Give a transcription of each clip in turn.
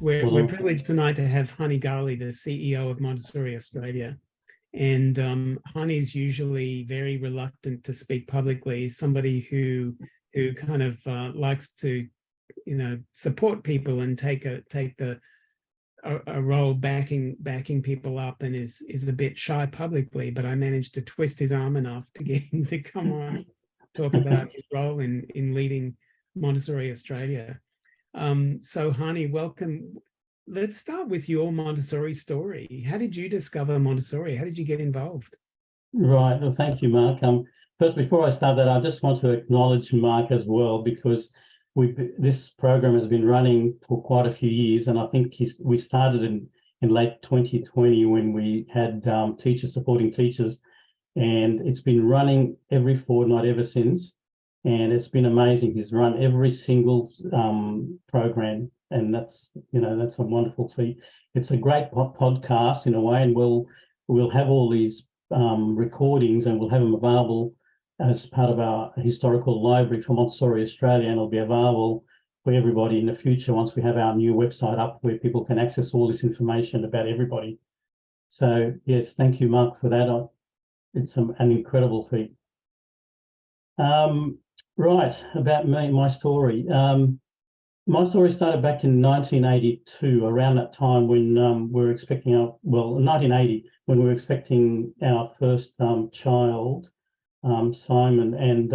We're privileged tonight to have Hani Ghali, the CEO of Montessori Australia. And Hani's usually very reluctant to speak publicly. Somebody who kind of likes to, support people and take a role backing people up, and is a bit shy publicly. But I managed to twist his arm enough to get him to come on, talk about his role in leading Montessori Australia. So Hani, welcome. Let's start with your Montessori story. How did you discover Montessori? How did you get involved? Right. Well, thank you, Mark. First, before I start that, I just want to acknowledge Mark as well, because this program has been running for quite a few years, and I think we started in late 2020 when we had teachers supporting teachers, and it's been running every fortnight ever since, and it's been amazing. He's run every single program. And that's a wonderful feat. It's a great podcast in a way, and we'll have all these recordings, and we'll have them available as part of our historical library for Montessori Australia, and it'll be available for everybody in the future once we have our new website up, where people can access all this information about everybody. So yes, thank you, Mark, for that. It's an incredible feat. Right, about me, my story. My story started back in 1982, around that time when we were expecting 1980, when we were expecting our first child, Simon, and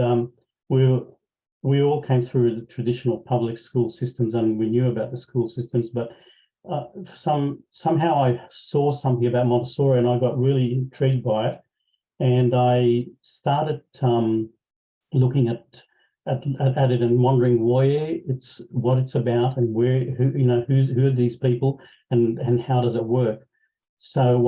we all came through the traditional public school systems, and we knew about the school systems, but somehow I saw something about Montessori, and I got really intrigued by it, and I started looking at it and wondering what it's about, and who are these people, and how does it work. So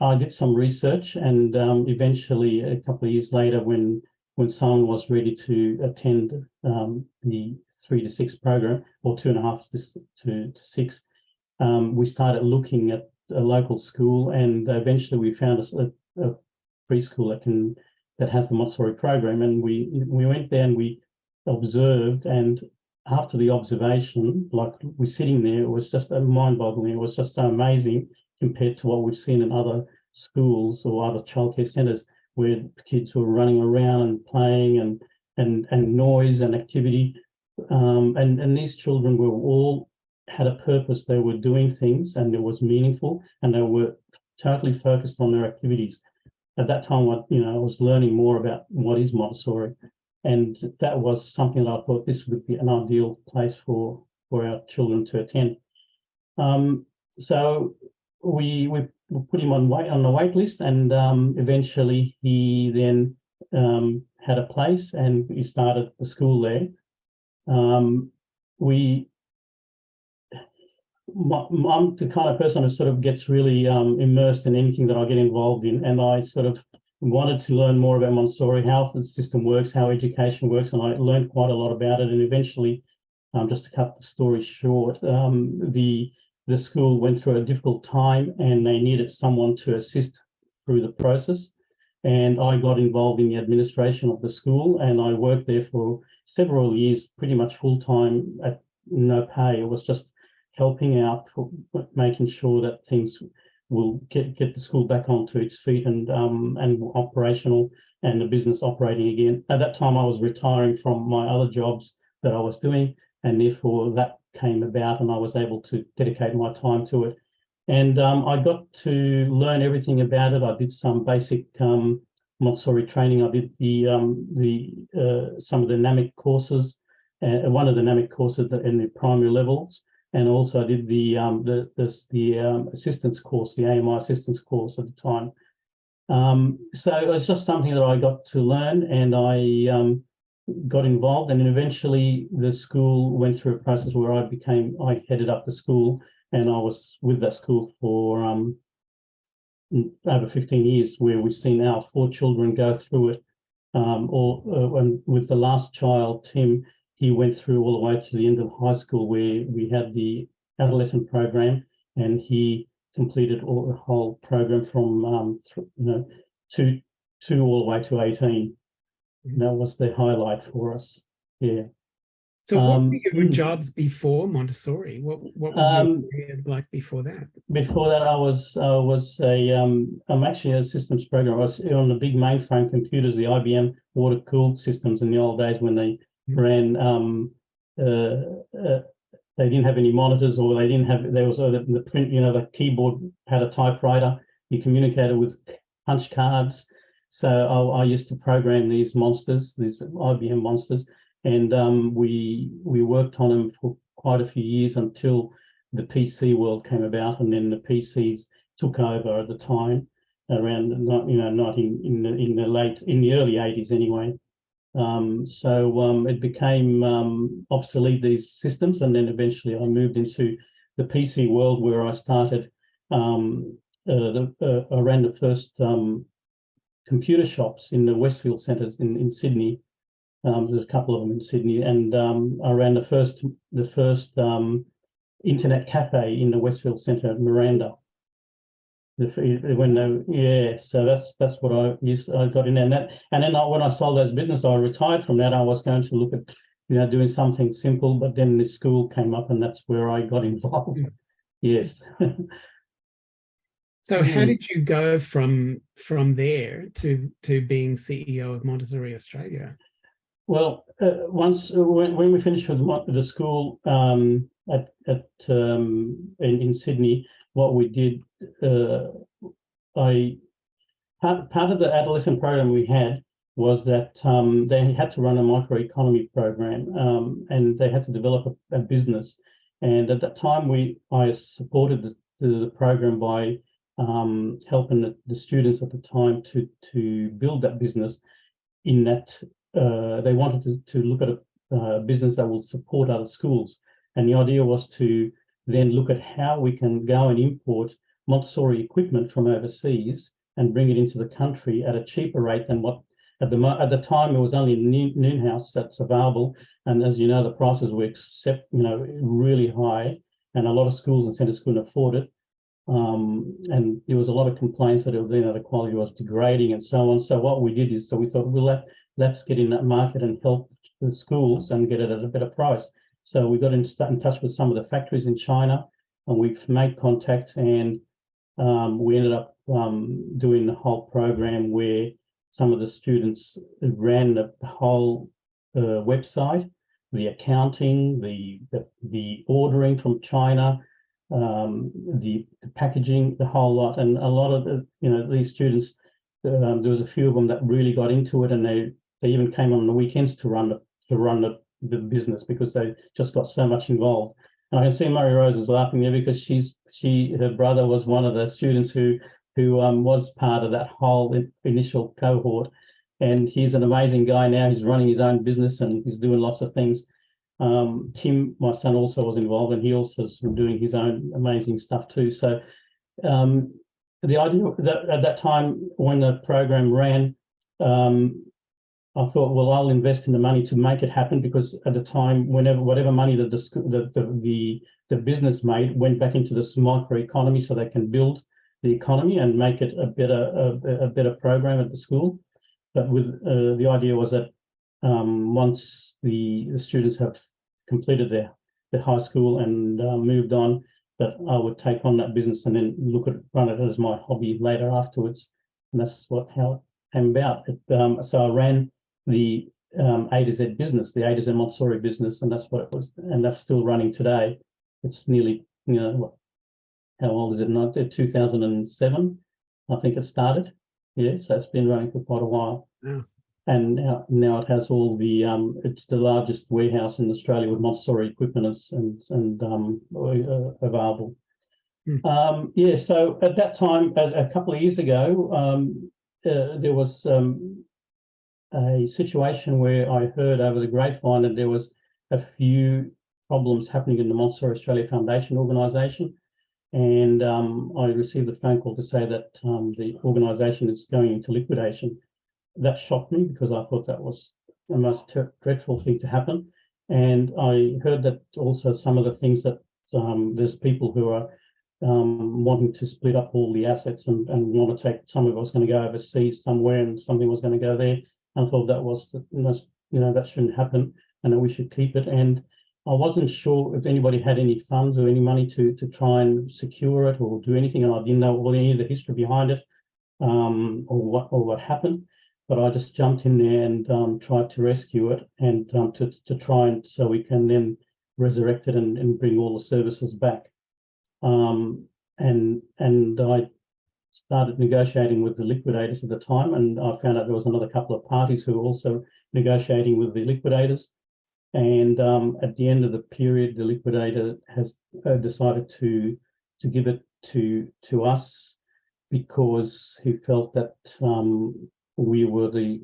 I did some research, and eventually a couple of years later, when Simon was ready to attend the 3 to 6 program, or 2.5 to 6, we started looking at a local school, and eventually we found a preschool that has the Montessori program, and we went there and we observed, and after the observation, like we're sitting there, it was just mind-boggling. It was just so amazing compared to what we've seen in other schools or other childcare centres, where kids were running around and playing and noise and activity, and these children were all had a purpose. They were doing things, and it was meaningful, and they were totally focused on their activities. At that time, I was learning more about what is Montessori, and that was something that I thought this would be an ideal place for our children to attend. So we put him on the wait list, and eventually he then had a place, and we started the school there. I'm the kind of person who sort of gets really immersed in anything that I get involved in, and I sort of wanted to learn more about Montessori, how the system works, how education works, and I learned quite a lot about it. And eventually, just to cut the story short, the school went through a difficult time, and they needed someone to assist through the process. And I got involved in the administration of the school, and I worked there for several years, pretty much full time at no pay. It was just helping out, for making sure that things will get the school back onto its feet and operational, and the business operating again. At that time, I was retiring from my other jobs that I was doing, and therefore that came about, and I was able to dedicate my time to it. And I got to learn everything about it. I did some basic Montessori training. I did some of the dynamic courses, one of the dynamic courses in the primary levels, and also did the assistance course, the AMI assistance course at the time. So it was just something that I got to learn, and I got involved, and then eventually the school went through a process where I headed up the school, and I was with that school for over 15 years, where we've seen our 4 children go through it. And with the last child, Tim, he went through all the way to the end of high school, where we had the adolescent program, and he completed the whole program from 2 all the way to 18. And that was the highlight for us. Yeah. So what were your mm, jobs before Montessori? What was your um, career like before that? Before that, I'm actually a systems programmer. I was on the big mainframe computers, the IBM water cooled systems in the old days when they Mm. ran. They didn't have any monitors, or they didn't have. There was the print. The keyboard had a typewriter. You communicated with punch cards. So I used to program these monsters, these IBM monsters, and we worked on them for quite a few years until the PC world came about, and then the PCs took over at the time around not in the early 80s anyway. It became obsolete, these systems, and then eventually I moved into the PC world, where I started. I ran the first computer shops in the Westfield centres in Sydney. There's a couple of them in Sydney, and I ran the first internet cafe in the Westfield Centre at Miranda. So that's what I got in there. And then when I sold those business, I retired from that. I was going to look at doing something simple, but then this school came up, and that's where I got involved. Yes. So how did you go from there to being CEO of Montessori Australia? Well, once when we finished with the school in Sydney, what we did, I part of the adolescent program we had was that they had to run a microeconomy program, and they had to develop a business. And at that time, I supported the program by helping the students at the time to build that business. In that they wanted to look at a business that will support other schools, and the idea was to then look at how we can go and import Montessori equipment from overseas and bring it into the country at a cheaper rate than what at the time it was only Noonhouse that's available, and as you know, the prices were really high, and a lot of schools and centres couldn't afford it. And there was a lot of complaints that the quality was degrading and so on. So what we did is, we thought, well, let's get in that market and help the schools and get it at a better price. So we got in touch with some of the factories in China, and we've made contact, and we ended up doing the whole program where some of the students ran the whole website, the accounting, the ordering from China, the packaging, the whole lot. And a lot of these students, there was a few of them that really got into it, and they even came on the weekends to run the business, because they just got so much involved. And I can see Murray Rose is laughing there, because her brother was one of the students who was part of that whole initial cohort, and he's an amazing guy now. He's running his own business, and he's doing lots of things. Tim, my son, also was involved, and he also is doing his own amazing stuff too. So the idea that at that time when the program ran, I thought, well, I'll invest in the money to make it happen, because at the time, whatever money that the business made went back into this microeconomy, so they can build the economy and make it a better program at the school. But with the idea was that once the students have completed their high school and moved on, that I would take on that business and then run it as my hobby later afterwards. And that's how it came about. So I ran the A to Z business, the A to Z Montessori business, and that's what it was, and that's still running today. It's nearly, how old is it? Not 2007, I think it started. Yeah, so it's been running for quite a while. Yeah. And now it has all the it's the largest warehouse in Australia with Montessori equipment and available. Yeah, so at that time, a couple of years ago, there was a situation where I heard over the grapevine that there was a few problems happening in the Montessori Australia Foundation organisation, and I received a phone call to say that the organisation is going into liquidation. That shocked me, because I thought that was the most dreadful thing to happen. And I heard that also some of the things that there's people who are wanting to split up all the assets and want to take some of it was going to go overseas somewhere, and something was going to go there. And I thought that was that shouldn't happen. and that we should keep it. And I wasn't sure if anybody had any funds or any money to try and secure it or do anything, and I didn't know any of the history behind it, or what happened. But I just jumped in there and tried to rescue it, and to try and so we can then resurrect it and bring all the services back. And I started negotiating with the liquidators at the time, and I found out there was another couple of parties who were also negotiating with the liquidators. And at the end of the period, the liquidator has decided to give it to us, because he felt that we were the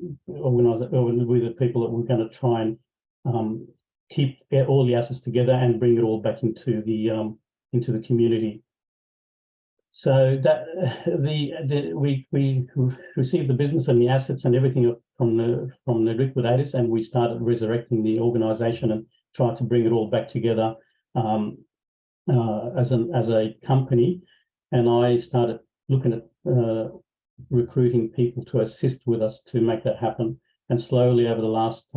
people that were going to try and keep all the assets together and bring it all back into the community. So that we received the business and the assets and everything from the liquidators, and we started resurrecting the organisation and tried to bring it all back together as a company. And I started looking at recruiting people to assist with us to make that happen. And slowly over the last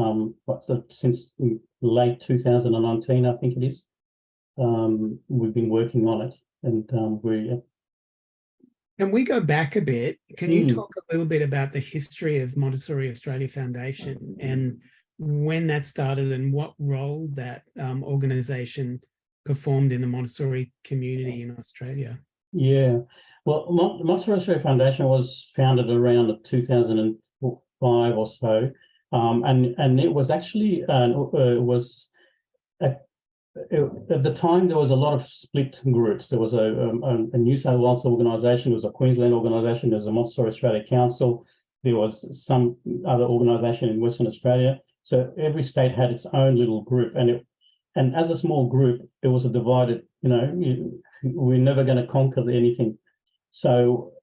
since late 2019, I think it is, we've been working on it, and Can we go back a bit? Can you talk a little bit about the history of Montessori Australia Foundation and when that started and what role that organisation performed in the Montessori community in Australia? Yeah, well, Montessori Australia Foundation was founded around 2005 or so, and it was actually at the time there was a lot of split groups. There was a New South Wales organisation, there was a Queensland organisation, there was a Montessori Australia Council, there was some other organisation in Western Australia. So every state had its own little group, and as a small group, it was a divided. We're never going to conquer anything. So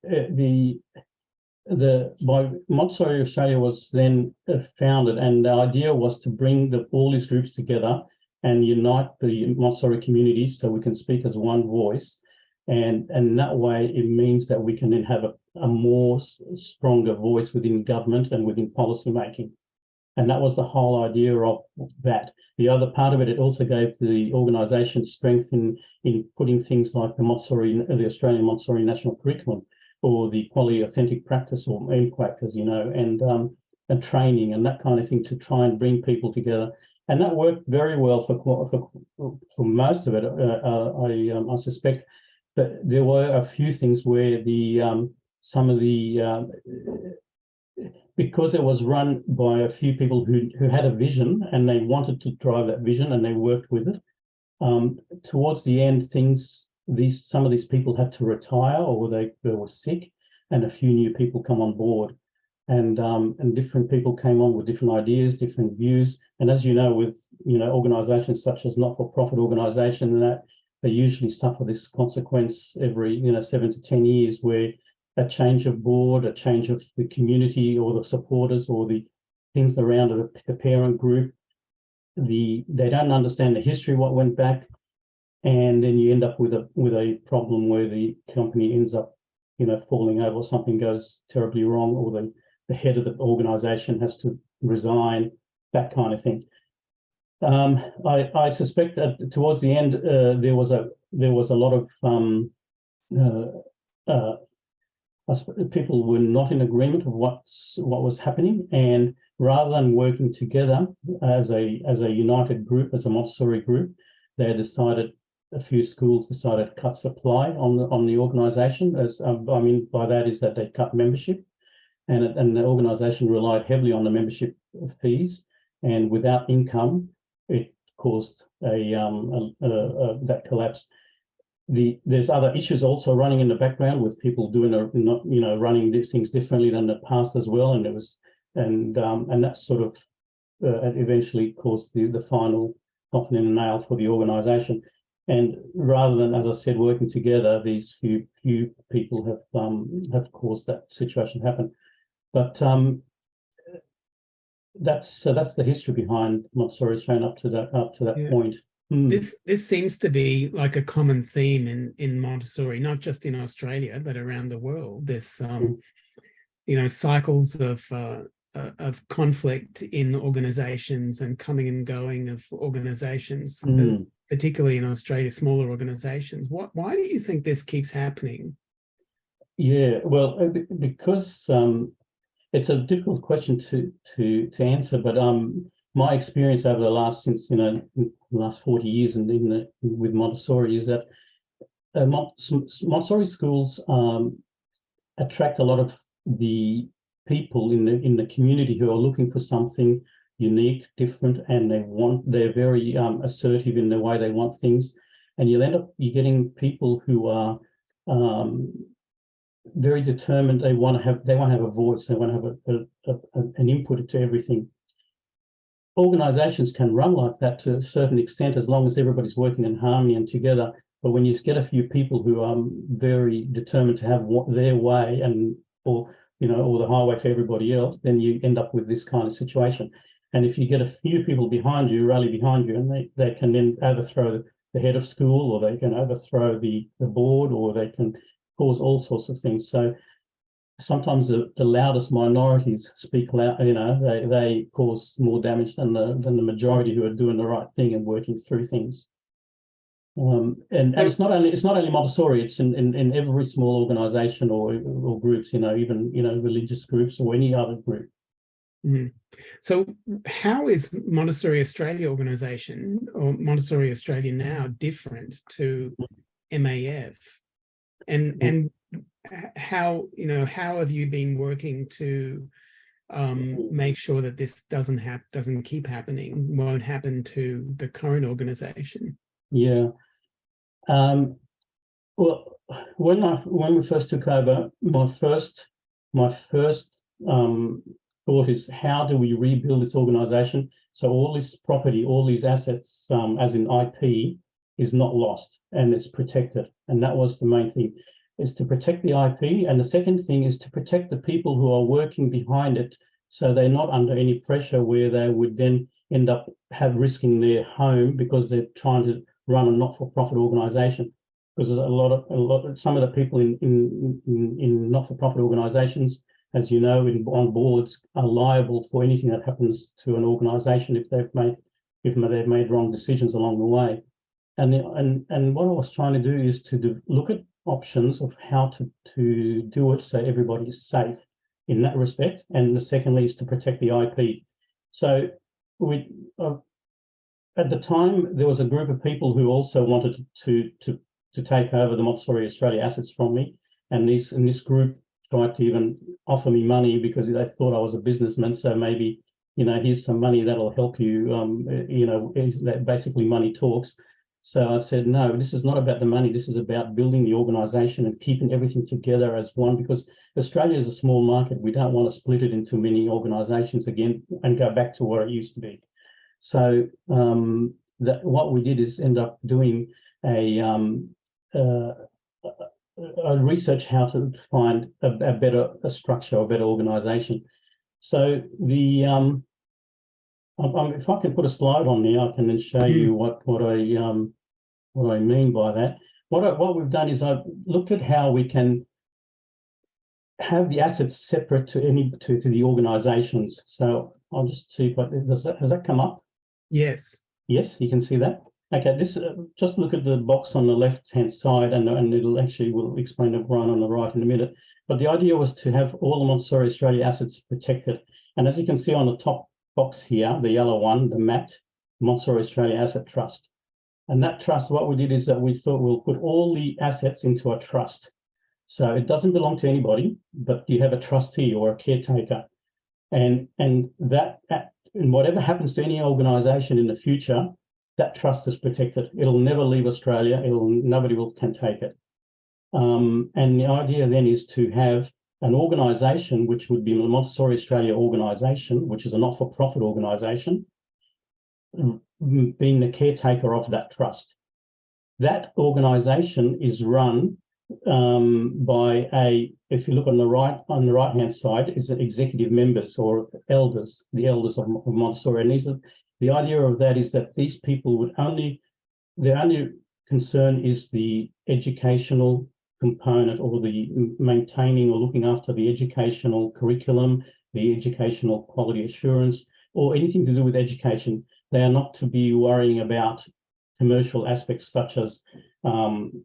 Montessori Australia was then founded, and the idea was to bring all these groups together and unite the Montessori community so we can speak as one voice. And that way it means that we can then have a more stronger voice within government and within policy making. And that was the whole idea of that. The other part of it, it also gave the organisation strength in putting things like the Australian Montessori National Curriculum, or the Quality Authentic Practice, or MQAC, as you know, and training and that kind of thing, to try and bring people together. And that worked very well for most of it. I suspect that there were a few things where because it was run by a few people who had a vision and they wanted to drive that vision and they worked with it. Towards the end, some of these people had to retire, or they were sick, and a few new people come on board. And different people came on with different ideas, different views. And as you know, with organisations such as not-for-profit organisations, that they usually suffer this consequence every 7 to 10 years, where a change of board, a change of the community or the supporters or the things around the parent group, they don't understand the history, what went back, and then you end up with a problem where the company ends up falling over, or something goes terribly wrong, or the head of the organisation has to resign, that kind of thing. I suspect that towards the end there was a lot of people were not in agreement of what was happening, and rather than working together as a united group, as a Montessori group, a few schools decided to cut supply on the organisation. As I mean by that is that they cut membership, and the organisation relied heavily on the membership fees, and without income, it caused that collapse. There's other issues also running in the background, with people running things differently than the past as well, and that sort of eventually caused the final coffin in the nail for the organisation. And rather than, as I said, working together, these few people have caused that situation to happen. But that's the history behind Montessori Australia up to that point. This seems to be like a common theme in Montessori, not just in Australia but around the world. This cycles of of conflict in organizations and coming and going of organizations, particularly in Australia, smaller organizations. Why do you think this keeps happening? Yeah, well, because it's a difficult question to answer, but my experience over the last, since, the last 40 years with Montessori is that Montessori schools attract a lot of the people in the community who are looking for something unique, different, and they're very assertive in the way they want things, and you're getting people who are very determined. They want to have a voice. They want to have an input to everything. Organizations can run like that to a certain extent as long as everybody's working in harmony and together. But when you get a few people who are very determined to have their way or the highway for everybody else, then you end up with this kind of situation. And if you get a few people behind you, rally behind you, and they can then overthrow the head of school, or they can overthrow the board, or they can cause all sorts of things. So sometimes the loudest minorities speak loud. They cause more damage than the majority who are doing the right thing and working through things. And it's not only Montessori. It's in every small organisation or groups. Even religious groups or any other group. Mm. So how is Montessori Australia organisation or Montessori Australia now different to MAF? And how have you been working to make sure that this doesn't keep happening, won't happen to the current organisation? Yeah. Well, when we first took over, my first thought is, how do we rebuild this organisation so all this property, all these assets, as in IP, is not lost and it's protected. And that was the main thing, is to protect the IP. And the second thing is to protect the people who are working behind it, so they're not under any pressure where they would then end up risking their home because they're trying to run a not-for-profit organisation. Because some of the people in not-for-profit organisations, as you know, on boards, are liable for anything that happens to an organisation if they've made wrong decisions along the way. And what I was trying to do is to look at options of how to do it so everybody is safe in that respect. And the secondly is to protect the IP. So at the time, there was a group of people who also wanted to take over the Montessori Australia assets from me, and this group tried to even offer me money because they thought I was a businessman. So maybe, here's some money that'll help you. Basically money talks. So I said, no, this is not about the money. This is about building the organisation and keeping everything together as one, because Australia is a small market. We don't want to split it into many organisations again and go back to where it used to be. So what we did is end up doing a research how to find a better structure, a better organisation. So if I can put a slide on there, I can then show you what I mean by that. What we've done is I've looked at how we can have the assets separate to the organisations. So I'll just see if has that come up? Yes. Yes, you can see that. Okay, this just look at the box on the left-hand side, and will explain the one on the right in a minute. But the idea was to have all the Montessori Australia assets protected. And as you can see on the top box here, the yellow one, the MAT, Montessori Australia Asset Trust. And that trust, what we did is that we thought we'll put all the assets into a trust. So it doesn't belong to anybody, but you have a trustee or a caretaker. And whatever happens to any organisation in the future, that trust is protected. It'll never leave Australia. Nobody can take it. And the idea then is to have an organisation, which would be the Montessori Australia organisation, which is a not-for-profit organisation, being the caretaker of that trust. That organisation is run by if you look on the right-hand side, is executive members or elders, the elders of Montessori. And the idea of that is that these people their only concern is the educational component, or the maintaining or looking after the educational curriculum the educational quality assurance, or anything to do with education. They are not to be worrying about commercial aspects such as running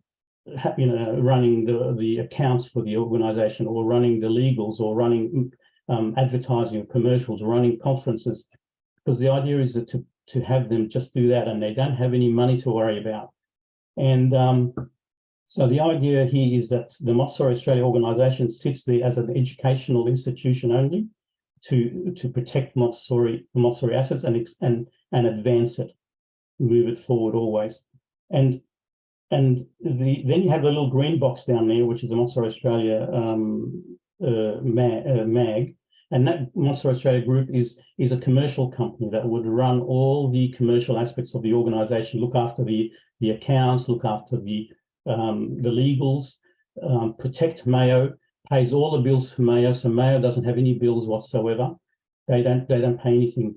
the accounts for the organization, or running the legals, or running advertising, commercials, or running conferences, because the idea is that to have them just do that, and they don't have any money to worry about. And so the idea here is that the Montessori Australia organisation sits there as an educational institution only to protect Montessori assets and advance it, move it forward always. And then you have the little green box down there, which is the Montessori Australia MAG. And that Montessori Australia group is a commercial company that would run all the commercial aspects of the organisation, look after the accounts, look after the legals, protect Mayo, pays all the bills for Mayo, so Mayo doesn't have any bills whatsoever. They don't pay anything,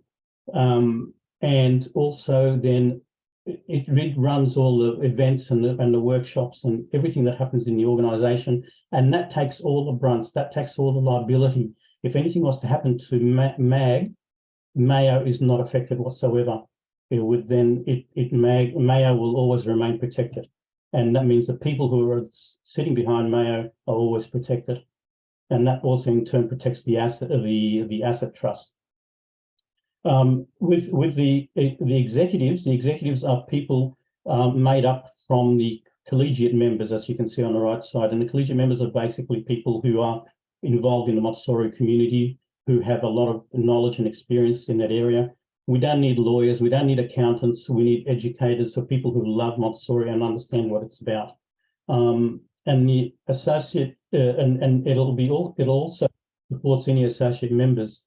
and also then it runs all the events and the workshops and everything that happens in the organisation, and that takes all the brunt, that takes all the liability. If anything was to happen to MAG, Mayo is not affected whatsoever. It would then Mayo will always remain protected, and that means the people who are sitting behind Mayo are always protected, and that also in turn protects the asset of the asset trust. With the executives are people made up from the collegiate members, as you can see on the right side, and the collegiate members are basically people who are involved in the Montessori community, who have a lot of knowledge and experience in that area. We don't need lawyers, we don't need accountants, we need educators, so people who love Montessori and understand what it's about. And the associate, and it also supports any associate members,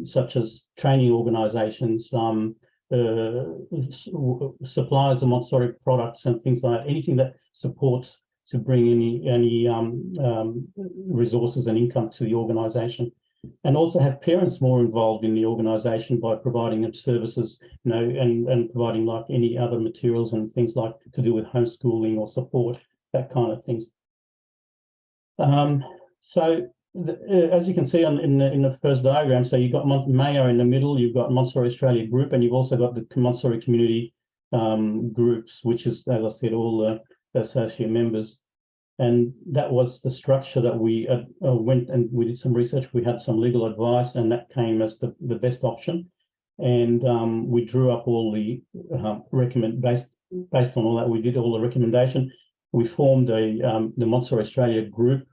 such as training organisations, suppliers of Montessori products and things like that, anything that supports to bring any resources and income to the organisation. And also have parents more involved in the organisation by providing them services, and providing like any other materials and things like to do with homeschooling or support, that kind of things. As you can see in the first diagram, so you've got Mayo in the middle, you've got Montessori Australia group, and you've also got the Montessori community groups, which is, as I said, all the associate members. And that was the structure that we went and we did some research. We had some legal advice, and that came as the best option. And we drew up all the based on all that. We did all the recommendation. We formed the Montessori Australia group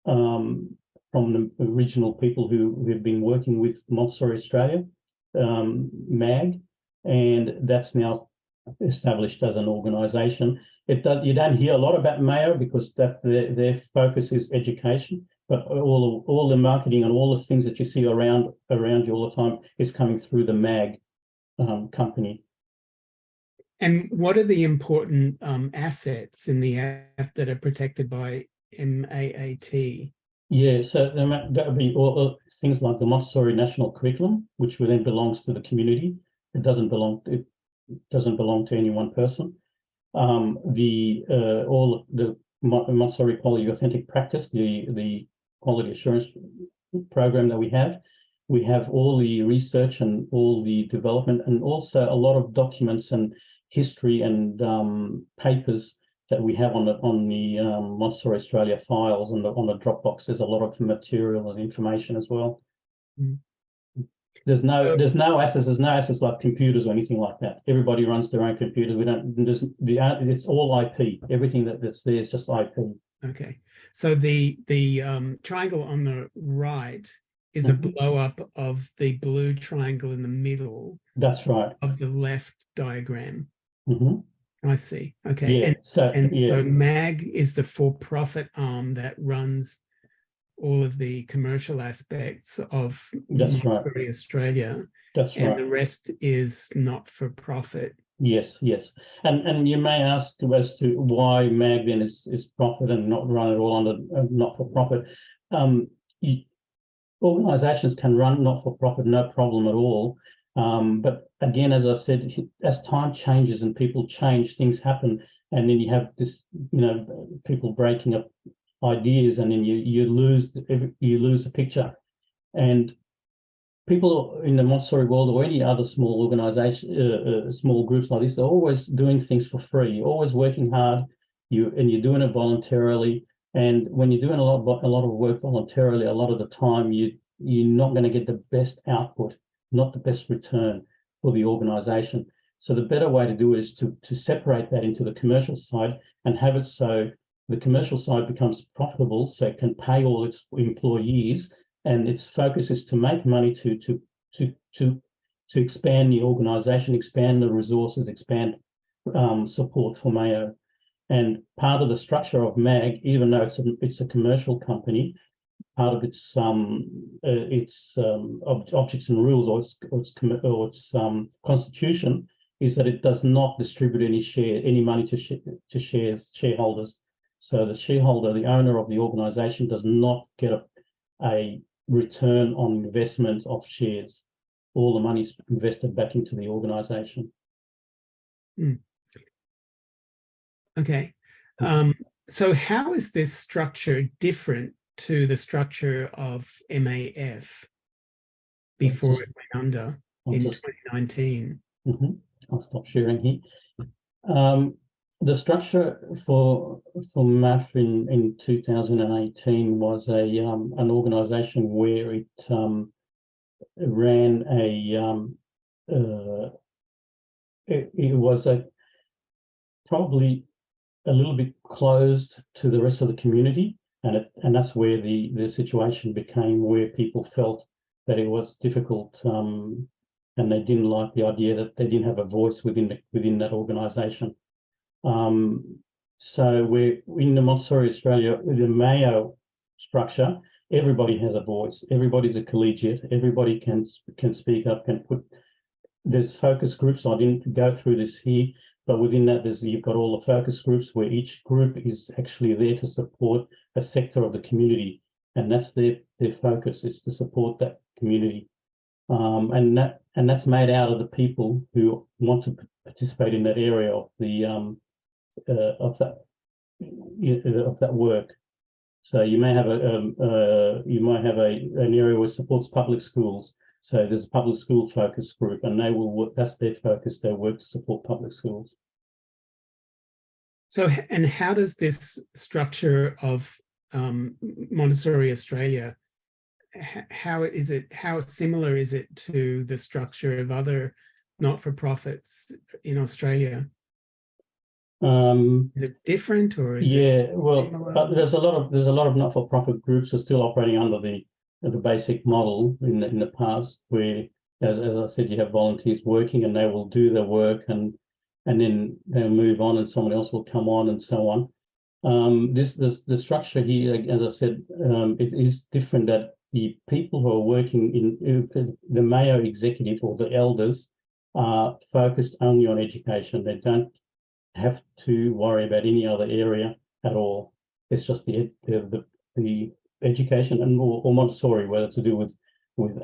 from the original people who have been working with Montessori Australia MAG, and that's now established as an organisation. You don't hear a lot about Mayo because their focus is education, but all the marketing and all the things that you see around you all the time is coming through the MAG company. And what are the important assets in the act that are protected by MAAT? Yeah, so that would be all things like the Montessori National Curriculum, which then belongs to the community. It doesn't belong to any one person. All the Montessori Quality Authentic Practice, the quality assurance program that we have all the research and all the development, and also a lot of documents and history and papers that we have on the Montessori Australia files, and on the Dropbox. There's a lot of material and information as well. Mm. There's no assets like computers or anything like that. Everybody runs their own computers. It's all IP. Everything that's there is just IP. Okay, so the triangle on the right is a blow up of the blue triangle in the middle. That's right. Of the left diagram. I see. Okay, yeah, so MAG is the for-profit arm that runs all of the commercial aspects of Montessori Australia. That's right. And the rest is not for profit. Yes. And you may ask as to why MAG then is profit and not run it all under not for profit. Organisations can run not for profit, no problem at all. But again, as I said, as time changes and people change, things happen, and then you have this, people breaking up ideas, and then you lose the picture. And people in the Montessori world or any other small organization, small groups like this, are always doing things for free, always working hard. You're doing it voluntarily. And when you're doing a lot of work voluntarily, a lot of the time you're not going to get the best output, not the best return for the organization. So the better way to do it is to separate that into the commercial side and have it so the commercial side becomes profitable, so it can pay all its employees, and its focus is to make money to expand the organization, expand the resources, expand support for Mayo. And part of the structure of MAG, even though it's a commercial company, part of its objects and rules or its constitution is that it does not distribute any money to shareholders. So the shareholder, the owner of the organization, does not get a return on investment of shares. All the money is invested back into the organization. Okay. So how is this structure different to the structure of MAF before it went under in 2019? I'll stop sharing here. The structure for MAF in 2018 was an organisation where it ran it was probably a little bit closed to the rest of the community, and that's where the situation became, where people felt that it was difficult, and they didn't like the idea that they didn't have a voice within that organisation. So we're in the Montessori Australia, the Mayo structure. Everybody has a voice. Everybody's a collegiate. Everybody can speak up. There's focus groups. I didn't go through this here, but within that, you've got all the focus groups where each group is actually there to support a sector of the community, and that's their focus, is to support that community. And that's made out of the people who want to participate in that area of that work. So you may have an area which supports public schools. So there's a public school focus group, and they will work. That's their focus. They work to support public schools. So, and how does this structure of Montessori Australia, how similar is it to the structure of other not-for-profits in Australia? Is it different, or is it similar? There's a lot of not-for-profit groups are still operating under the basic model in the past, where, as I said, you have volunteers working and they will do their work and then they'll move on and someone else will come on and so on. The structure here, as I said, it is different, that the people who are working in the Mayo executive or the elders are focused only on education. They don't have to worry about any other area at all. It's just the education or Montessori, whether to do with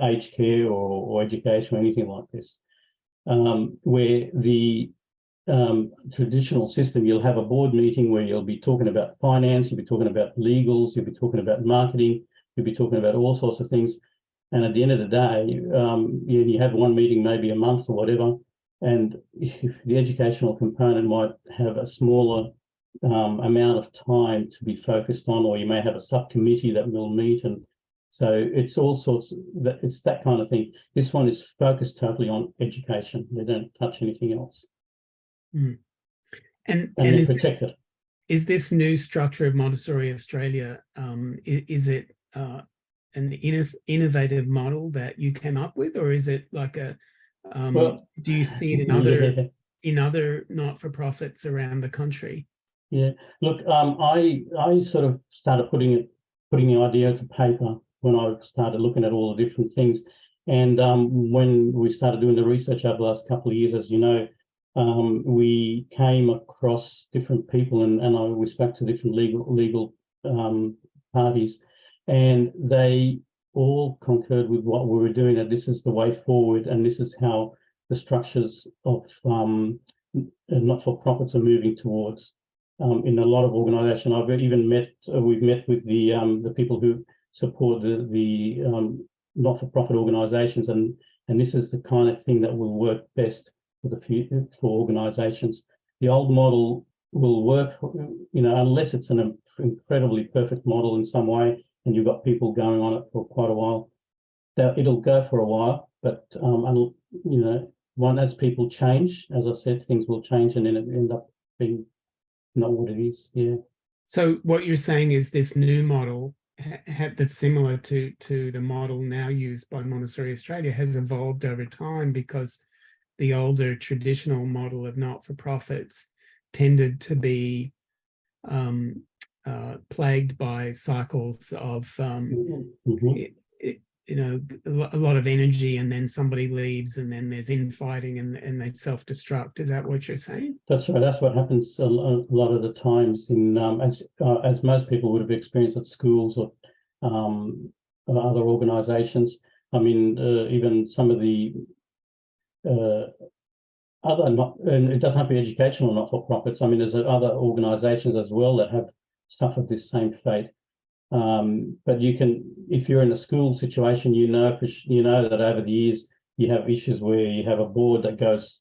aged care or education or anything like this. Where the traditional system, you'll have a board meeting where you'll be talking about finance, you'll be talking about legals, you'll be talking about marketing, you'll be talking about all sorts of things. And at the end of the day, you have one meeting maybe a month or whatever, and if the educational component might have a smaller amount of time to be focused on, or you may have a subcommittee that will meet, and so it's all sorts of it's that kind of thing. This one is focused totally on education. They don't touch anything else. And is this new structure of Montessori Australia, is it an innovative model that you came up with, or is it like a do you see it in other not-for-profits around the country? Yeah, look, I sort of started putting the idea to paper when I started looking at all the different things, and when we started doing the research over the last couple of years, as you know, we came across different people, and we spoke to different legal parties, and they all concurred with what we were doing, that this is the way forward, and this is how the structures of not-for-profits are moving towards. In a lot of organisations, we've met with the people who support the not-for-profit organisations, and this is the kind of thing that will work best for the future for organisations. The old model will work, unless it's an incredibly perfect model in some way, and you've got people going on it for quite a while. It'll go for a while, but as people change, as I said, things will change, and then it end up being not what it is. Yeah. So what you're saying is this new model that's similar to the model now used by Montessori Australia has evolved over time, because the older traditional model of not-for-profits tended to be plagued by cycles of a lot of energy, and then somebody leaves, and then there's infighting, and they self-destruct. Is that what you're saying? That's right. That's what happens a lot of the times in as most people would have experienced at schools or other organisations. I mean, even some of the and it doesn't have to be educational not-for-profits. I mean, there's other organisations as well that have suffered this same fate. But you can, if you're in a school situation, that over the years you have issues where you have a board that goes,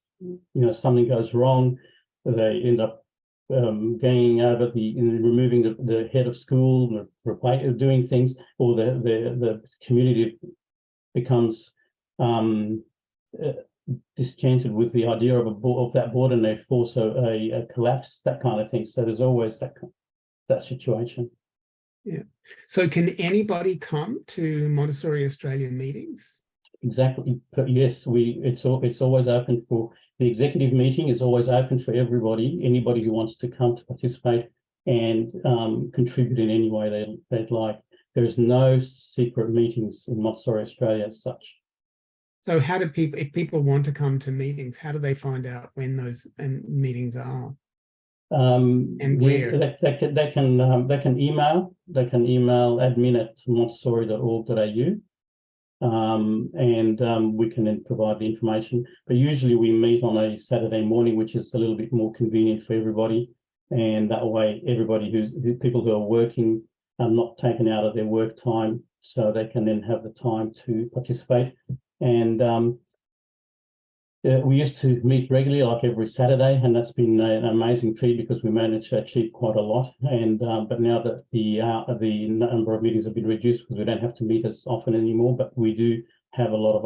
something goes wrong, they end up ganging over removing the head of school, doing things, or the community becomes disenchanted with the idea of that board, and they force a collapse, that kind of thing. So there's always that situation. Yeah. So can anybody come to Montessori Australia meetings? Exactly. Yes, it's always open for the executive meeting. Is always open for everybody, anybody who wants to come to participate and contribute in any way they'd like. There's no secret meetings in Montessori Australia as such. So how do people, if people want to come to meetings, how do they find out when those meetings are? And where? They can email admin@montessori.org.au, and we can then provide the information. But usually we meet on a Saturday morning, which is a little bit more convenient for everybody, and that way everybody people who are working are not taken out of their work time, so they can then have the time to participate. And we used to meet regularly, like every Saturday, and that's been an amazing treat because we managed to achieve quite a lot. And but now that the number of meetings have been reduced, because we don't have to meet as often anymore, but we do have a lot of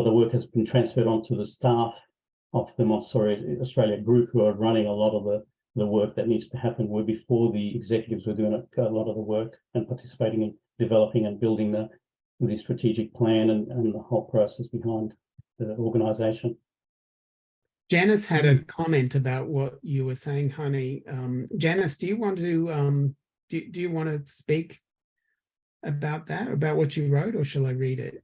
the work has been transferred onto the staff of the Montessori Australia group, who are running a lot of the work that needs to happen. Where before the executives were doing a lot of the work and participating in developing and building the strategic plan and the whole process behind the organisation. Janice had a comment about what you were saying, Hani. Janice, do you want to do you want to speak about that, about what you wrote, or shall I read it?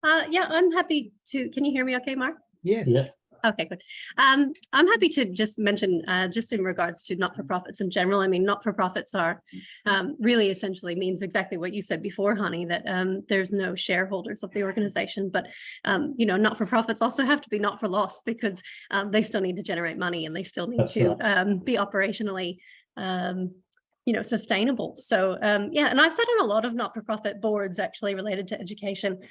Yeah, I'm happy to. Can you hear me okay, Mark? Yes. Yeah. Okay, good. I'm happy to just mention, just in regards to not-for-profits in general. I mean, not-for-profits are really essentially means exactly what you said before, Hani, that there's no shareholders of the organization, but not-for-profits also have to be not for loss, because they still need to generate money, and they still need be operationally sustainable. So yeah, and I've sat on a lot of not-for-profit boards actually related to education.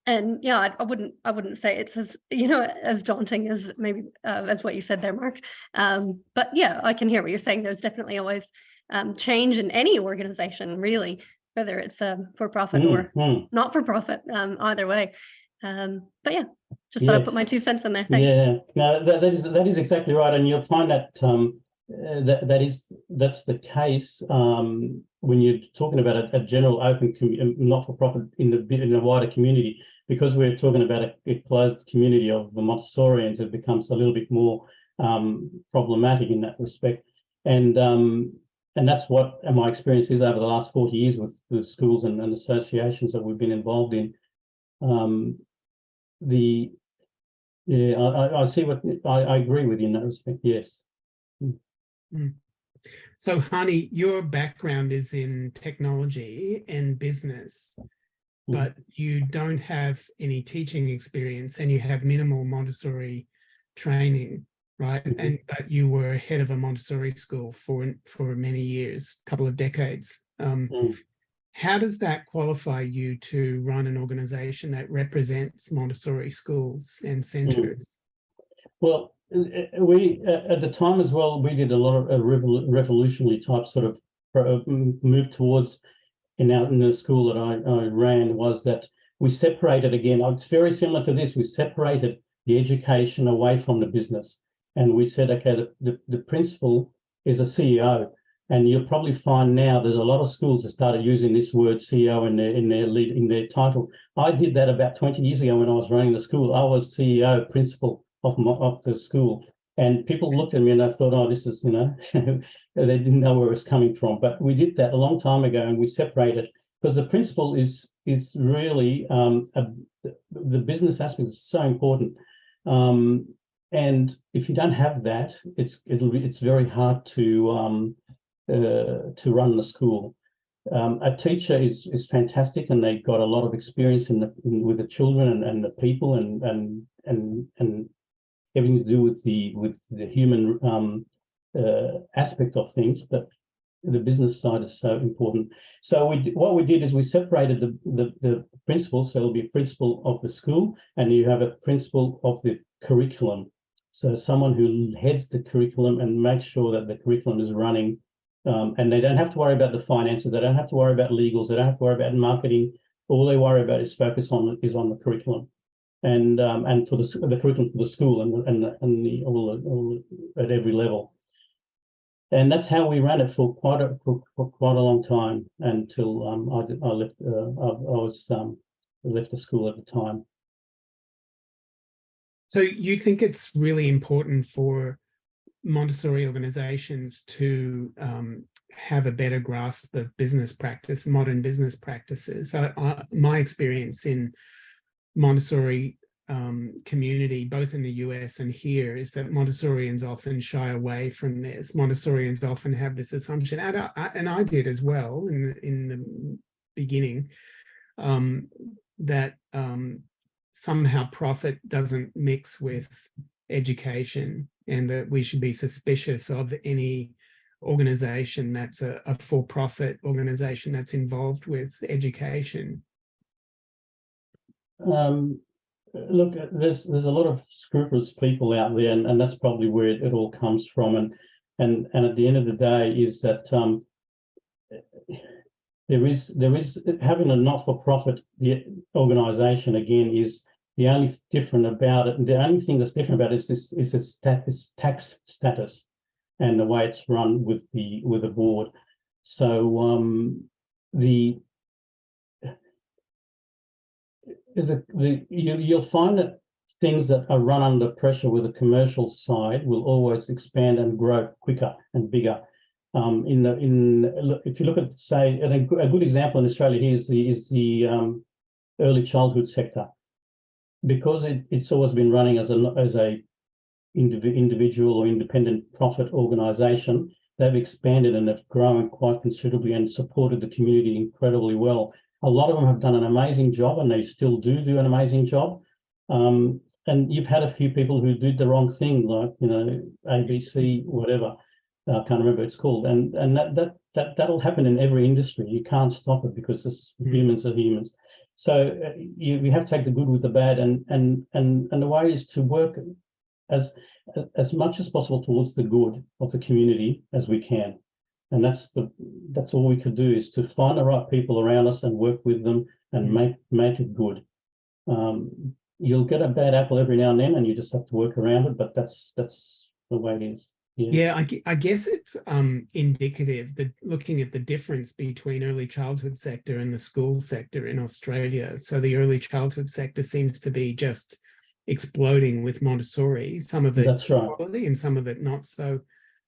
And yeah, I wouldn't say it's as as daunting as maybe as what you said there, Mark. But yeah, I can hear what you're saying. There's definitely always change in any organization, really, whether it's for profit or not for profit. Either way. But yeah, just thought I'd put my 2 cents in there. Thanks. Yeah, no, that is exactly right, and you'll find that that's the case when you're talking about a general open not-for-profit in the wider community. Because we're talking about a closed community of the Montessorians, it becomes a little bit more problematic in that respect. And that's what my experience is over the last 40 years with the schools and associations that we've been involved in. I see what I agree with you in that respect. Yes. So, Hani, your background is in technology and business, but you don't have any teaching experience, and you have minimal Montessori training, right? But you were head of a Montessori school for many years, couple of decades. How does that qualify you to run an organization that represents Montessori schools and centres? Well, we at the time as well, we did a lot of revolutionary type sort of move towards in the school that I ran, was that we separated again. It's very similar to this. We separated the education away from the business, and we said, okay, the principal is a CEO, and you'll probably find now there's a lot of schools that started using this word CEO in their title. I did that about 20 years ago when I was running the school. I was CEO, principal of the school, and people looked at me and I thought, oh, this is, they didn't know where it was coming from. But we did that a long time ago, and we separated, because the principal is really the business aspect is so important. And if you don't have that, it's very hard to run the school. A teacher is fantastic, and they've got a lot of experience with the children and the people and everything to do with the human aspect of things, but the business side is so important. So what we did is we separated the principal. So there'll be a principal of the school, and you have a principal of the curriculum. So someone who heads the curriculum and makes sure that the curriculum is running, and they don't have to worry about the finances. They don't have to worry about legals. They don't have to worry about marketing. All they worry about is focus on the curriculum, and for the curriculum for the school and all at every level. And that's how we ran it for quite a long time, until I left the school at the time. So you think it's really important for Montessori organizations to have a better grasp of business practice, modern business practices? My experience in Montessori community, both in the US and here, is that Montessorians often shy away from this. Montessorians often have this assumption, and I did as well in the beginning, that somehow profit doesn't mix with education, and that we should be suspicious of any organization that's a for-profit organization that's involved with education. Look, there's a lot of scrupulous people out there, and that's probably where it all comes from. And at the end of the day, is that there is having a not-for-profit organization, again, is the only different about it. The only thing that's different about it is its tax status and the way it's run with the board. So you'll find that things that are run under pressure with the commercial side will always expand and grow quicker and bigger. If you look at, say, a good example in Australia here is the early childhood sector, because it's always been running as a individual or independent profit organisation. They've expanded and have grown quite considerably and supported the community incredibly well. A lot of them have done an amazing job, and they still do an amazing job. And you've had a few people who did the wrong thing, like, ABC, whatever. I can't remember what it's called. And that'll happen in every industry. You can't stop it, because humans are humans. So you have to take the good with the bad, and the way is to work as much as possible towards the good of the community as we can. And that's all we could do, is to find the right people around us and work with them and make it good. You'll get a bad apple every now and then, and you just have to work around it. But that's the way it is. Yeah, I guess it's indicative that looking at the difference between early childhood sector and the school sector in Australia. So the early childhood sector seems to be just exploding with Montessori. Some of it that's right, quality and some of it not so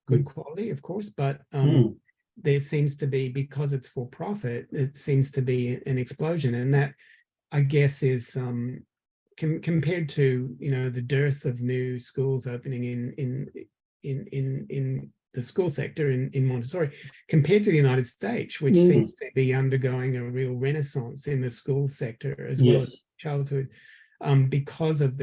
good quality, of course. But there seems to be, because it's for profit, it seems to be an explosion, and that, I guess, is compared to the dearth of new schools opening in the school sector in Montessori, compared to the United States, which seems to be undergoing a real renaissance in the school sector as well as childhood, because of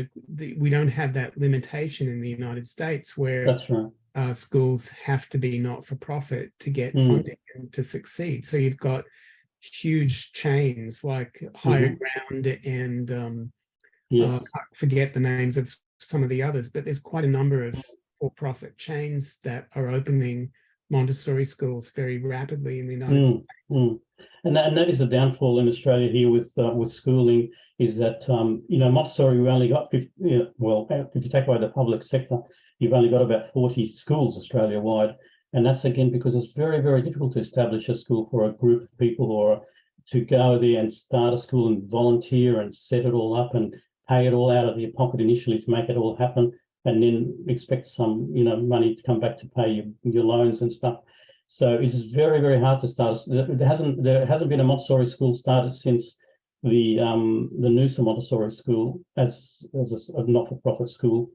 we don't have that limitation in the United States, where that's right. Schools have to be not-for-profit to get funding and to succeed. So you've got huge chains like Higher Ground and Yes. I forget the names of some of the others, but there's quite a number of for-profit chains that are opening Montessori schools very rapidly in the United States. And that is a downfall in Australia here with schooling, is that Montessori, we only got 50, well, if you take away the public sector, you've only got about 40 schools Australia wide, and that's again because it's very, very difficult to establish a school for a group of people, or to go there and start a school and volunteer and set it all up and pay it all out of your pocket initially to make it all happen, and then expect some money to come back to pay your loans and stuff. So it is very, very hard to start. There hasn't been a Montessori school started since the Noosa Montessori School as a not-for-profit school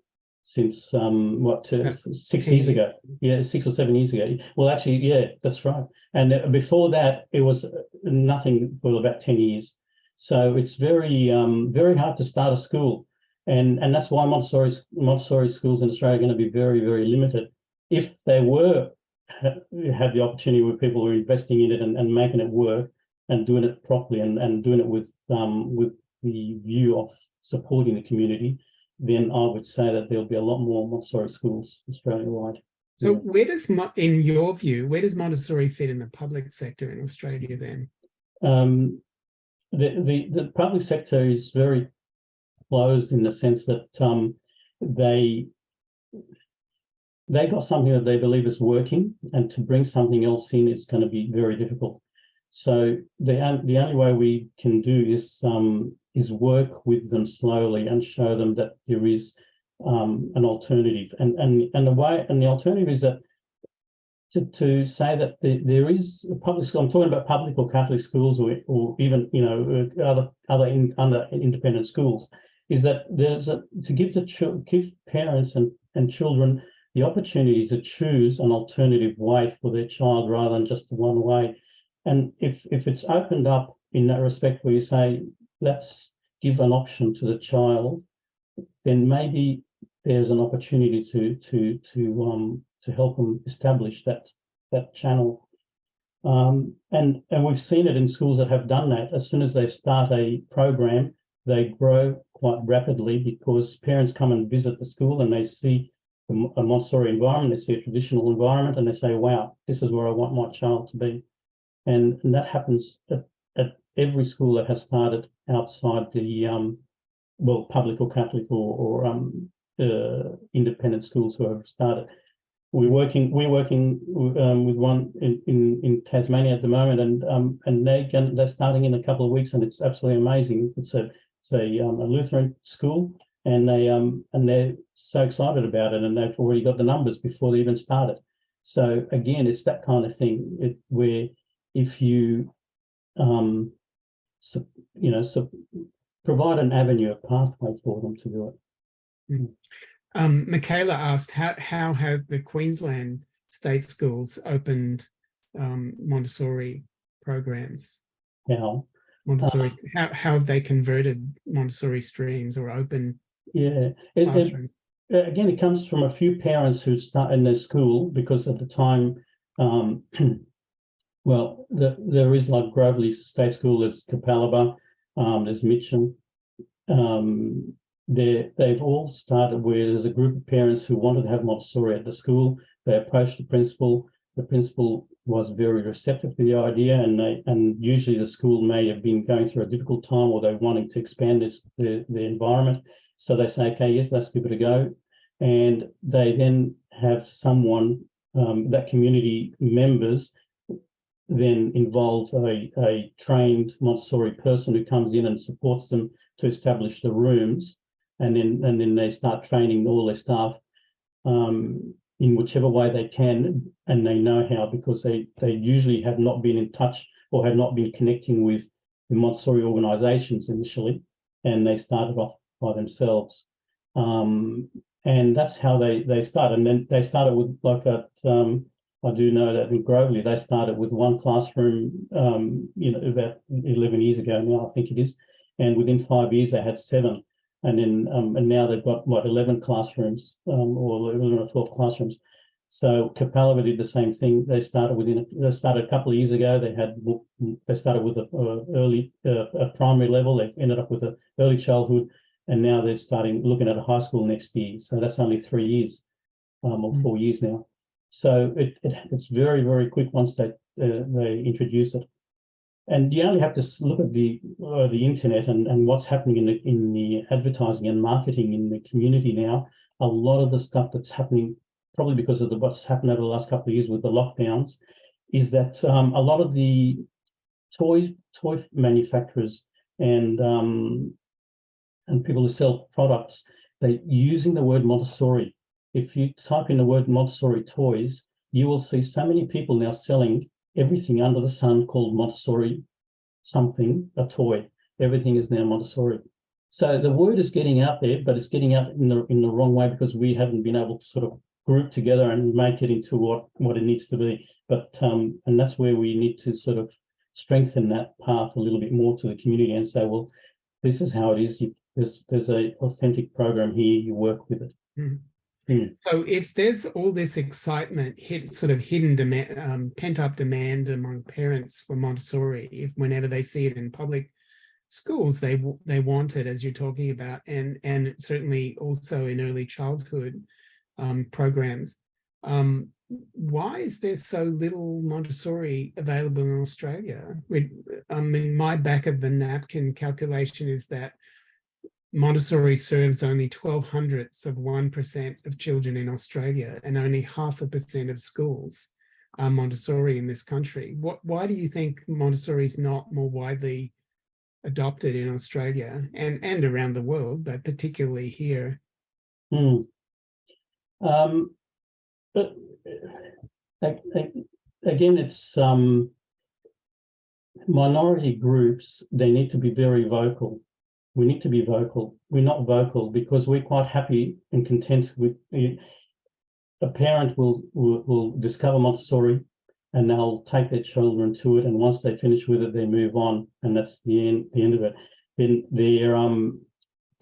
since 6 years ago. Yeah, 6 or 7 years ago. Well, actually, yeah, that's right. And before that, it was nothing for about 10 years. So it's very, very hard to start a school, and that's why Montessori schools in Australia are going to be very, very limited. If they had the opportunity where people were investing in it and making it work and doing it properly and doing it with the view of supporting the community, then I would say that there'll be a lot more Montessori schools Australia-wide. So where does, in your view, where does Montessori fit in the public sector in Australia then? The public sector is very closed in the sense that they got something that they believe is working, and to bring something else in is going to be very difficult. So the only way we can do is work with them slowly and show them that there is an alternative, and the alternative is that to say that there is a public school. I'm talking about public or Catholic schools, or even other independent schools. Is that there's to give parents and children the opportunity to choose an alternative way for their child rather than just one way. And if it's opened up in that respect, where you say let's give an option to the child, then maybe there's an opportunity to help them establish that channel. And we've seen it in schools that have done that. As soon as they start a program, they grow quite rapidly because parents come and visit the school and they see a Montessori environment, they see a traditional environment, and they say, wow, this is where I want my child to be. And that happens at every school that has started outside the public or Catholic or independent schools who have started. We're working with one in Tasmania at the moment, and they're starting in a couple of weeks, and it's absolutely amazing. It's a Lutheran school, and they're so excited about it, and they've already got the numbers before they even started. So again, it's that kind of thing where if you provide an avenue, a pathway for them to do it. Michaela asked, how have the Queensland state schools opened Montessori programs? How have they converted Montessori streams or open classrooms? Again, it comes from a few parents who start in their school, because at the time, there is like Grovely State School, there's Capalaba, there's Mitcham. They've all started where there's a group of parents who wanted to have Montessori at the school. They approached the principal. The principal was very receptive to the idea, and usually the school may have been going through a difficult time, or they're wanting to expand the environment. So they say, okay, yes, let's give it a go. And they then have someone, that community members then involve a trained Montessori person who comes in and supports them to establish the rooms. And then they start training all their staff in whichever way they can, and they know how, because they usually have not been in touch or have not been connecting with the Montessori organisations initially, and they started off by themselves. And that's how they start. And then they started with I do know that in Grovely, they started with one classroom, about 11 years ago now, I think it is. And within 5 years, they had 7. And then and now they've got 11 classrooms, or 11 or 12 classrooms. So Capella did the same thing. They started a couple of years ago. They started with a primary level. They ended up with an early childhood, and now they're looking at a high school next year. So that's only 3 years, or 4 years now. So it's very, very quick once they introduce it. And you only have to look at the internet and what's happening in the advertising and marketing in the community now. A lot of the stuff that's happening, probably because of what's happened over the last couple of years with the lockdowns, is that a lot of the toy manufacturers and people who sell products, they're using the word Montessori. If you type in the word Montessori toys, you will see so many people now selling everything under the sun called Montessori something, a toy. Everything is now Montessori. So the word is getting out there, but it's getting out in the wrong way because we haven't been able to sort of group together and make it into what it needs to be. But and that's where we need to sort of strengthen that path a little bit more to the community and say, well, this is how it is. There's a authentic program here. You work with it. Mm. So if there's all this excitement, hidden demand, pent-up demand among parents for Montessori, if whenever they see it in public schools, they want it, as you're talking about, and certainly also in early childhood programs. Why is there so little Montessori available in Australia? My back of the napkin calculation is that Montessori serves only 0.012% of children in Australia, and only 0.5% of schools are Montessori in this country. Why do you think Montessori is not more widely adopted in Australia and around the world, but particularly here? But again, it's minority groups. They need to be very vocal. We need to be vocal. We're not vocal because we're quite happy and content with a parent will discover Montessori and they'll take their children to it. And once they finish with it, they move on, and that's the end of it. Then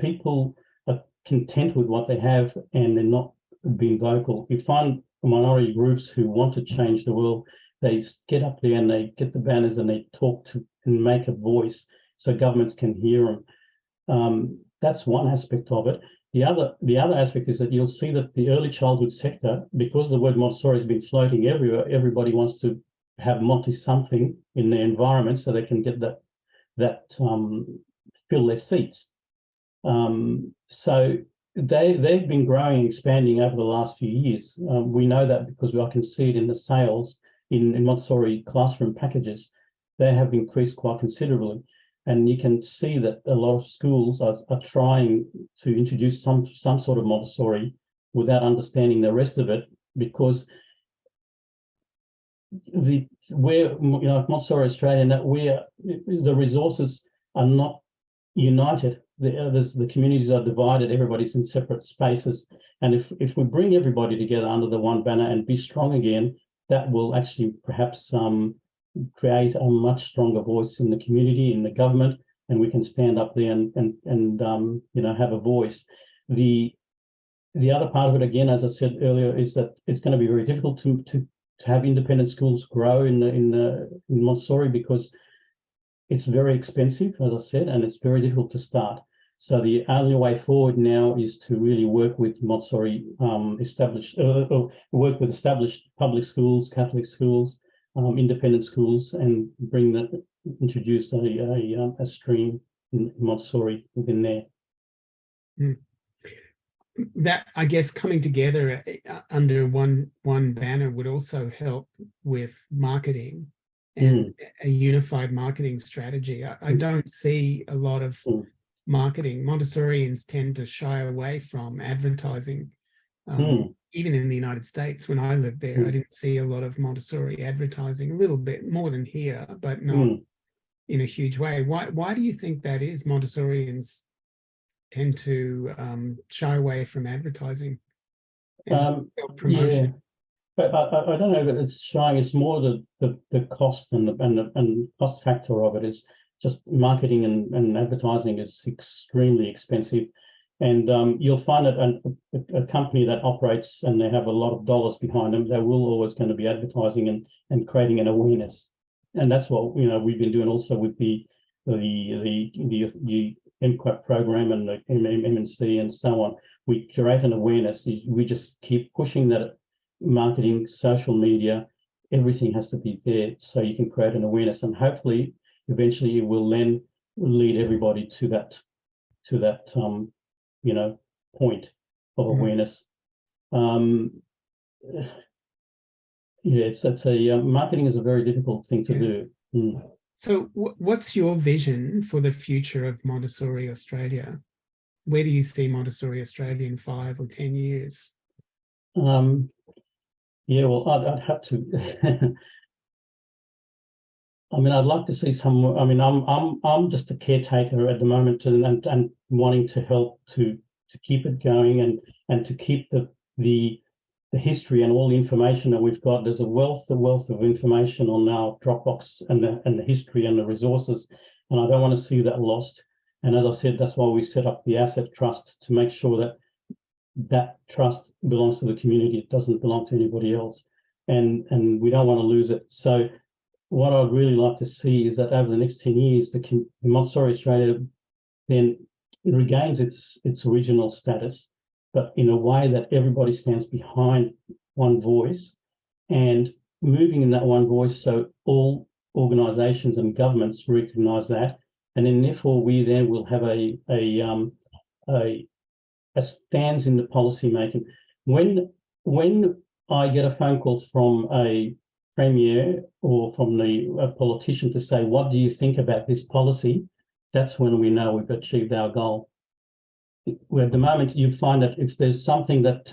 people are content with what they have and they're not being vocal. You find minority groups who want to change the world. They get up there and they get the banners and they talk to and make a voice so governments can hear them. That's one aspect of it. The other aspect is that you'll see that the early childhood sector, because the word Montessori has been floating everywhere, everybody wants to have Monty something in their environment so they can get that fill their seats. So they've been growing and expanding over the last few years. We know that because I can see it in the sales in Montessori classroom packages. They have increased quite considerably. And you can see that a lot of schools are trying to introduce some sort of Montessori without understanding the rest of it, because Montessori Australia, that the resources are not united. The communities are divided. Everybody's in separate spaces. And if we bring everybody together under the one banner and be strong again, that will actually perhaps create a much stronger voice in the community, in the government, and we can stand up there and have a voice. The other part of it, again, as I said earlier, is that it's going to be very difficult to have independent schools grow in Montessori because it's very expensive, as I said, and it's very difficult to start. So the only way forward now is to really work with Montessori work with established public schools, Catholic schools, independent schools, and introduce a stream in Montessori within there. That, I guess, coming together under one banner would also help with marketing and a unified marketing strategy. I don't see a lot of marketing. Montessorians tend to shy away from advertising. Even in the United States, when I lived there, I didn't see a lot of Montessori advertising, a little bit more than here, but not in a huge way. Why do you think that is? Montessorians tend to shy away from advertising and self-promotion. Yeah. But I don't know that it's shying. It's more the cost and the cost factor of it is just marketing and advertising is extremely expensive. And you'll find that a company that operates and they have a lot of dollars behind them, they will always going to be advertising and creating an awareness. And that's what we've been doing also with the MQAP program and the MNC and so on. We create an awareness. We just keep pushing that marketing, social media, everything has to be there so you can create an awareness, and hopefully eventually it will then lead everybody to that point of awareness. Marketing is a very difficult thing to do. So what's your vision for the future of Montessori Australia? Where do you see Montessori Australia in 5 or 10 years? Yeah, well, I'd have to. I mean, I'd like to see some. I mean, I'm just a caretaker at the moment, and wanting to help to keep it going and to keep the history and all the information that we've got. There's a wealth of information on our Dropbox and the history and the resources, and I don't want to see that lost. And as I said, that's why we set up the asset trust, to make sure that trust belongs to the community. It doesn't belong to anybody else, and we don't want to lose it. So what I'd really like to see is that over the next 10 years, the Montessori Australia then regains its original status, but in a way that everybody stands behind one voice and moving in that one voice, so all organisations and governments recognise that, and then therefore we then will have a stance in the policy making. When I get a phone call from a premier or from a politician to say, what do you think about this policy? That's when we know we've achieved our goal. Where at the moment you find that if there's something that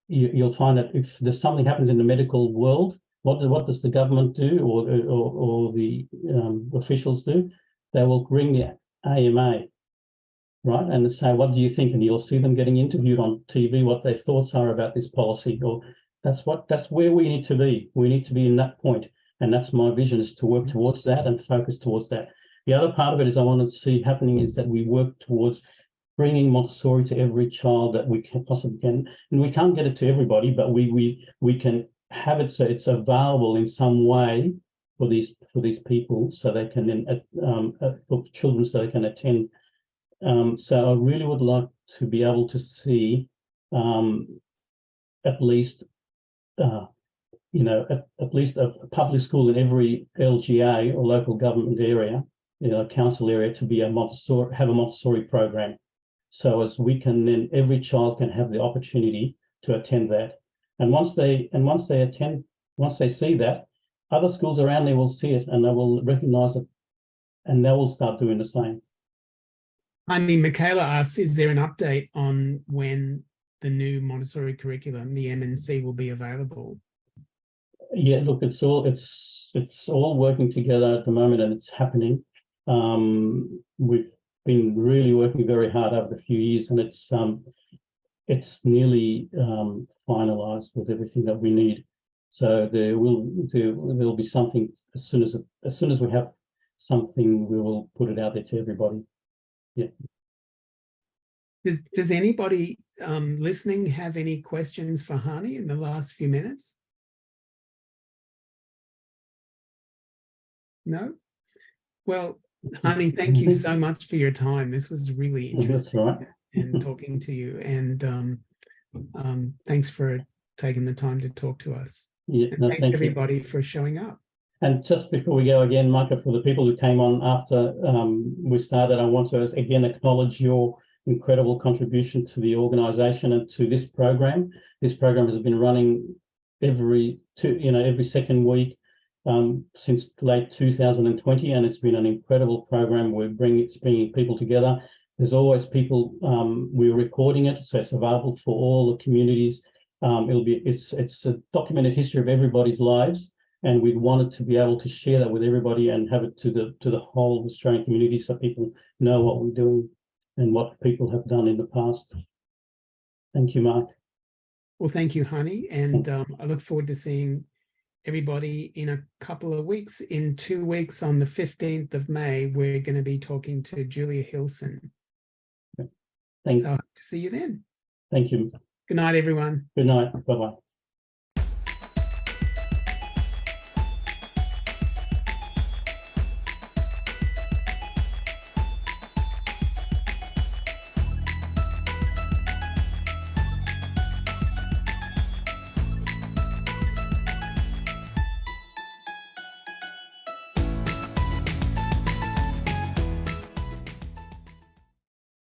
you'll find that if there's something happens in the medical world, what does the government do or the officials do? They will ring the AMA, right, and say, what do you think? And you'll see them getting interviewed on TV, what their thoughts are about this policy. Or that's where we need to be. We need to be in that point, and that's my vision, is to work towards that and focus towards that. The other part of it is I want to see happening is that we work towards bringing Montessori to every child that we can possibly can, and we can't get it to everybody, but we can have it so it's available in some way for these people, so they can then for children, so they can attend. So I really would like to be able to see at least at least a public school in every LGA or local government area, council area, to be have a Montessori program, so as we can then every child can have the opportunity to attend that. And once they see that, other schools around there will see it and they will recognise it, and they will start doing the same. I mean, Michaela asks, is there an update on when the new Montessori curriculum, the MNC, will be available? Yeah, look, it's all working together at the moment, and it's happening. We've been really working very hard over the few years, and it's nearly finalised with everything that we need. So there'll be something as soon as we have something, we will put it out there to everybody. Yeah. Does anybody listening have any questions for Hani in the last few minutes? No? Well, Hani, thank you so much for your time. This was really interesting. That's right. And talking to you. And thanks for taking the time to talk to us. Yeah, and thanks everybody for showing up. And just before we go again, Micah, for the people who came on after we started, I want to again acknowledge your incredible contribution to the organisation and to this program. This program has been running every second week since late 2020, and it's been an incredible program. It's bringing people together. There's always people. We're recording it, so it's available for all the communities. It's a documented history of everybody's lives, and we wanted to be able to share that with everybody and have it to the whole Australian community, so people know what we're doing and what people have done in the past. Thank you, Mark. Well, thank you, Hani, and I look forward to seeing everybody in a couple of weeks. In 2 weeks, on the 15th of May, we're going to be talking to Julia Hilson, Thanks. So I hope to see you then. Thank you. Good night, everyone. Good night. Bye-bye.